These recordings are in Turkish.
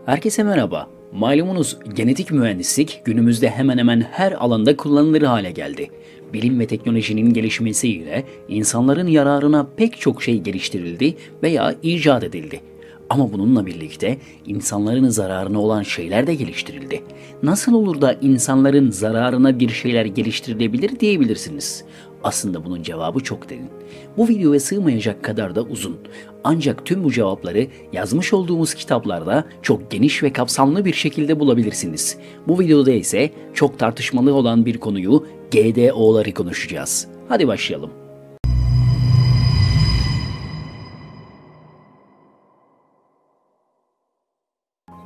Herkese merhaba. Malumunuz genetik mühendislik günümüzde hemen hemen her alanda kullanılır hale geldi. Bilim ve teknolojinin gelişmesiyle insanların yararına pek çok şey geliştirildi veya icat edildi. Ama bununla birlikte insanların zararına olan şeyler de geliştirildi. Nasıl olur da insanların zararına bir şeyler geliştirilebilir diyebilirsiniz. Aslında bunun cevabı çok derin. Bu videoya sığmayacak kadar da uzun. Ancak tüm bu cevapları yazmış olduğumuz kitaplarda çok geniş ve kapsamlı bir şekilde bulabilirsiniz. Bu videoda ise çok tartışmalı olan bir konuyu GDO'ları konuşacağız. Hadi başlayalım.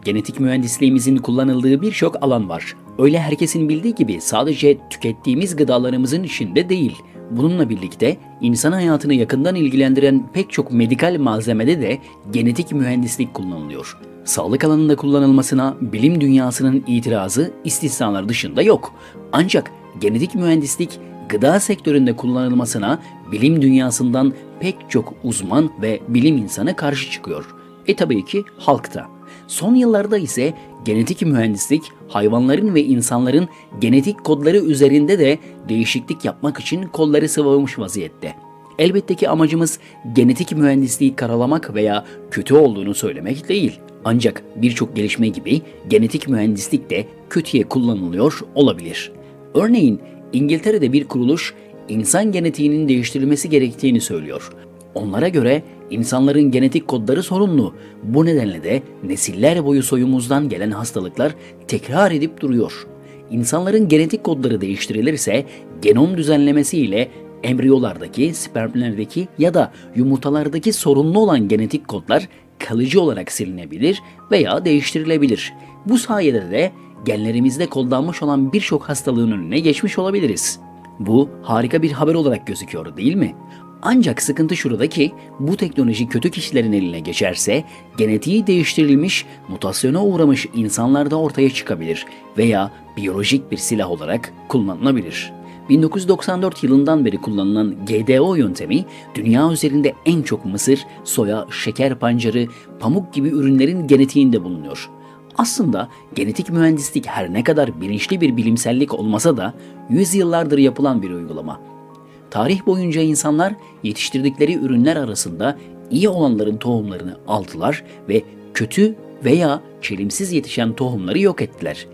Genetik mühendisliğimizin kullanıldığı birçok alan var. Öyle herkesin bildiği gibi sadece tükettiğimiz gıdalarımızın içinde değil. Bununla birlikte insan hayatını yakından ilgilendiren pek çok medikal malzemede de genetik mühendislik kullanılıyor. Sağlık alanında kullanılmasına bilim dünyasının itirazı istisnalar dışında yok. Ancak genetik mühendislik gıda sektöründe kullanılmasına bilim dünyasından pek çok uzman ve bilim insanı karşı çıkıyor. Tabii ki halk da. Son yıllarda ise genetik mühendislik hayvanların ve insanların genetik kodları üzerinde de değişiklik yapmak için kolları sıvamış vaziyette. Elbette ki amacımız genetik mühendisliği karalamak veya kötü olduğunu söylemek değil. Ancak birçok gelişme gibi genetik mühendislik de kötüye kullanılıyor olabilir. Örneğin İngiltere'de bir kuruluş insan genetiğinin değiştirilmesi gerektiğini söylüyor. Onlara göre insanların genetik kodları sorunlu. Bu nedenle de nesiller boyu soyumuzdan gelen hastalıklar tekrar edip duruyor. İnsanların genetik kodları değiştirilirse genom düzenlemesi ile embriyolardaki, spermlerdeki ya da yumurtalardaki sorunlu olan genetik kodlar kalıcı olarak silinebilir veya değiştirilebilir. Bu sayede de genlerimizde kodlanmış olan birçok hastalığın önüne geçmiş olabiliriz. Bu harika bir haber olarak gözüküyor, değil mi? Ancak sıkıntı şurada ki bu teknoloji kötü kişilerin eline geçerse genetiği değiştirilmiş, mutasyona uğramış insanlarda ortaya çıkabilir veya biyolojik bir silah olarak kullanılabilir. 1994 yılından beri kullanılan GDO yöntemi dünya üzerinde en çok mısır, soya, şeker pancarı, pamuk gibi ürünlerin genetiğinde bulunuyor. Aslında genetik mühendislik her ne kadar bilinçli bir bilimsellik olmasa da yüzyıllardır yapılan bir uygulama. Tarih boyunca insanlar yetiştirdikleri ürünler arasında iyi olanların tohumlarını aldılar ve kötü veya çelimsiz yetişen tohumları yok ettiler.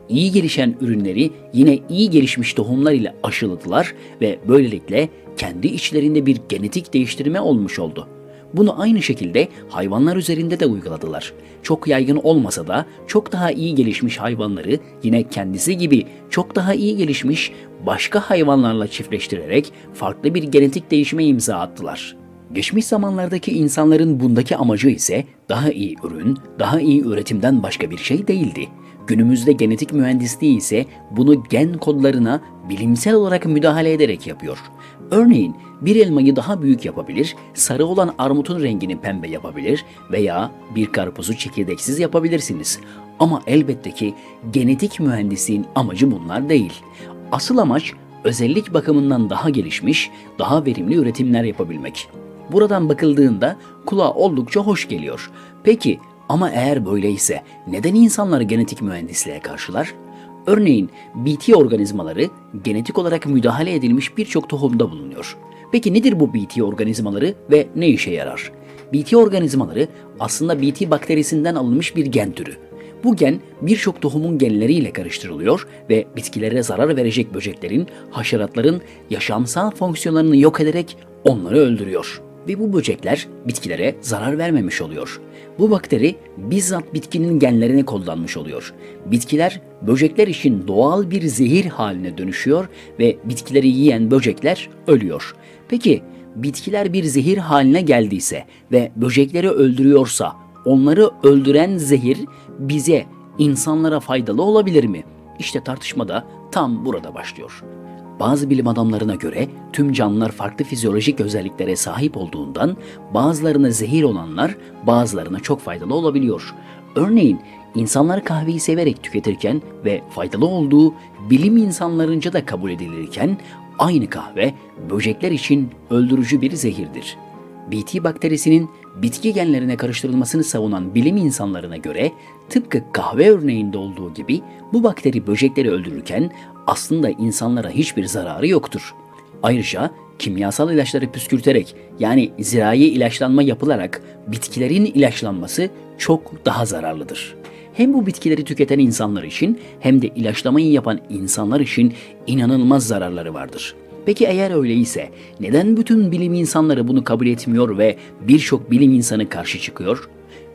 İyi gelişen ürünleri yine iyi gelişmiş tohumlar ile aşıladılar ve böylelikle kendi içlerinde bir genetik değiştirme olmuş oldu. Bunu aynı şekilde hayvanlar üzerinde de uyguladılar. Çok yaygın olmasa da çok daha iyi gelişmiş hayvanları yine kendisi gibi çok daha iyi gelişmiş başka hayvanlarla çiftleştirerek farklı bir genetik değişime imza attılar. Geçmiş zamanlardaki insanların bundaki amacı ise daha iyi ürün, daha iyi üretimden başka bir şey değildi. Günümüzde genetik mühendisliği ise bunu gen kodlarına bilimsel olarak müdahale ederek yapıyor. Örneğin bir elmayı daha büyük yapabilir, sarı olan armutun rengini pembe yapabilir veya bir karpuzu çekirdeksiz yapabilirsiniz. Ama elbette ki genetik mühendisliğin amacı bunlar değil. Asıl amaç özellik bakımından daha gelişmiş, daha verimli üretimler yapabilmek. Buradan bakıldığında kulağa oldukça hoş geliyor. Peki ama eğer böyleyse neden insanlar genetik mühendisliğe karşılar? Örneğin BT organizmaları genetik olarak müdahale edilmiş birçok tohumda bulunuyor. Peki nedir bu BT organizmaları ve ne işe yarar? BT organizmaları aslında BT bakterisinden alınmış bir gen türü. Bu gen birçok tohumun genleriyle karıştırılıyor ve bitkilere zarar verecek böceklerin, haşeratların yaşamsal fonksiyonlarını yok ederek onları öldürüyor. Ve bu böcekler bitkilere zarar vermemiş oluyor. Bu bakteri bizzat bitkinin genlerine kodlanmış oluyor. Bitkiler böcekler için doğal bir zehir haline dönüşüyor ve bitkileri yiyen böcekler ölüyor. Peki bitkiler bir zehir haline geldiyse ve böcekleri öldürüyorsa onları öldüren zehir bize, insanlara faydalı olabilir mi? İşte tartışma da tam burada başlıyor. Bazı bilim adamlarına göre tüm canlılar farklı fizyolojik özelliklere sahip olduğundan bazılarına zehir olanlar bazılarına çok faydalı olabiliyor. Örneğin insanlar kahveyi severek tüketirken ve faydalı olduğu bilim insanlarınca da kabul edilirken aynı kahve böcekler için öldürücü bir zehirdir. BT bakterisinin bitki genlerine karıştırılmasını savunan bilim insanlarına göre tıpkı kahve örneğinde olduğu gibi bu bakteri böcekleri öldürürken aslında insanlara hiçbir zararı yoktur. Ayrıca kimyasal ilaçları püskürterek yani zirai ilaçlanma yapılarak bitkilerin ilaçlanması çok daha zararlıdır. Hem bu bitkileri tüketen insanlar için hem de ilaçlamayı yapan insanlar için inanılmaz zararları vardır. Peki eğer öyleyse neden bütün bilim insanları bunu kabul etmiyor ve birçok bilim insanı karşı çıkıyor?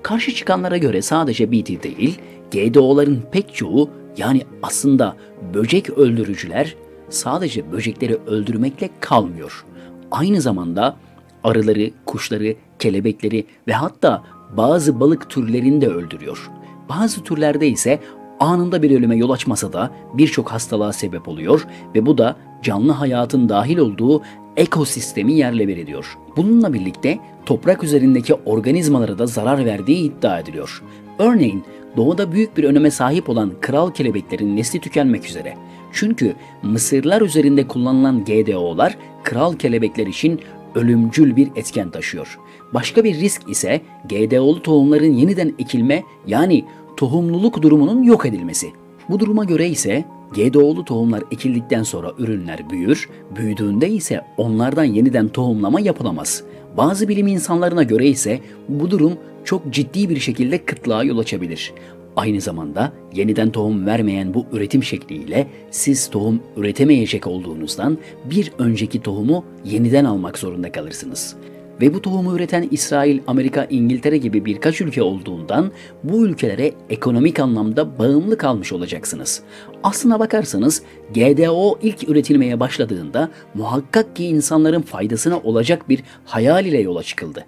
Karşı çıkanlara göre sadece BT değil, GDO'ların pek çoğu yani aslında böcek öldürücüler sadece böcekleri öldürmekle kalmıyor. Aynı zamanda arıları, kuşları, kelebekleri ve hatta bazı balık türlerini de öldürüyor. Bazı türlerde ise anında bir ölüme yol açmasa da birçok hastalığa sebep oluyor ve bu da canlı hayatın dahil olduğu ekosistemi yerle bir ediyor. Bununla birlikte toprak üzerindeki organizmalara da zarar verdiği iddia ediliyor. Örneğin doğuda büyük bir öneme sahip olan kral kelebeklerin nesli tükenmek üzere. Çünkü mısırlar üzerinde kullanılan GDO'lar kral kelebekler için ölümcül bir etken taşıyor. Başka bir risk ise GDO'lu tohumların yeniden ekilme yani tohumluluk durumunun yok edilmesi. Bu duruma göre ise GDO'lu tohumlar ekildikten sonra ürünler büyür, büyüdüğünde ise onlardan yeniden tohumlama yapılamaz. Bazı bilim insanlarına göre ise bu durum çok ciddi bir şekilde kıtlığa yol açabilir. Aynı zamanda yeniden tohum vermeyen bu üretim şekliyle siz tohum üretemeyecek olduğunuzdan bir önceki tohumu yeniden almak zorunda kalırsınız. Ve bu tohumu üreten İsrail, Amerika, İngiltere gibi birkaç ülke olduğundan bu ülkelere ekonomik anlamda bağımlı kalmış olacaksınız. Aslına bakarsanız GDO ilk üretilmeye başladığında muhakkak ki insanların faydasına olacak bir hayal ile yola çıkıldı.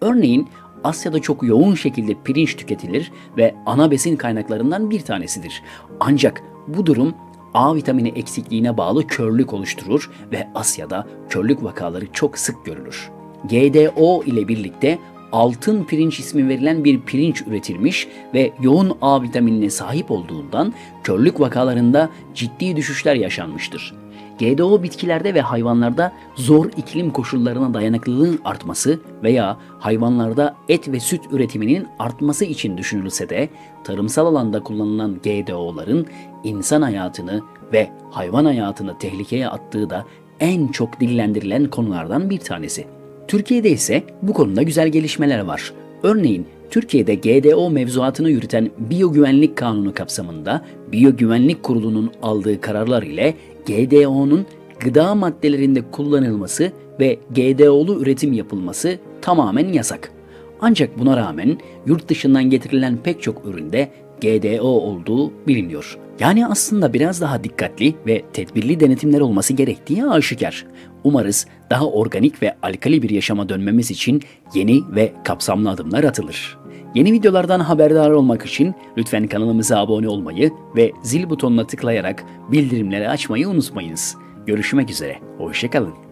Örneğin Asya'da çok yoğun şekilde pirinç tüketilir ve ana besin kaynaklarından bir tanesidir. Ancak bu durum A vitamini eksikliğine bağlı körlük oluşturur ve Asya'da körlük vakaları çok sık görülür. GDO ile birlikte altın pirinç ismi verilen bir pirinç üretilmiş ve yoğun A vitaminine sahip olduğundan körlük vakalarında ciddi düşüşler yaşanmıştır. GDO bitkilerde ve hayvanlarda zor iklim koşullarına dayanıklılığın artması veya hayvanlarda et ve süt üretiminin artması için düşünülse de tarımsal alanda kullanılan GDO'ların insan hayatını ve hayvan hayatını tehlikeye attığı da en çok dillendirilen konulardan bir tanesi. Türkiye'de ise bu konuda güzel gelişmeler var. Örneğin Türkiye'de GDO mevzuatını yürüten Biyogüvenlik Kanunu kapsamında Biyogüvenlik Kurulu'nun aldığı kararlar ile GDO'nun gıda maddelerinde kullanılması ve GDO'lu üretim yapılması tamamen yasak. Ancak buna rağmen yurt dışından getirilen pek çok üründe GDO olduğu biliniyor. Yani aslında biraz daha dikkatli ve tedbirli denetimler olması gerektiği aşikar. Umarız daha organik ve alkali bir yaşama dönmemiz için yeni ve kapsamlı adımlar atılır. Yeni videolardan haberdar olmak için lütfen kanalımıza abone olmayı ve zil butonuna tıklayarak bildirimleri açmayı unutmayınız. Görüşmek üzere, hoşça kalın.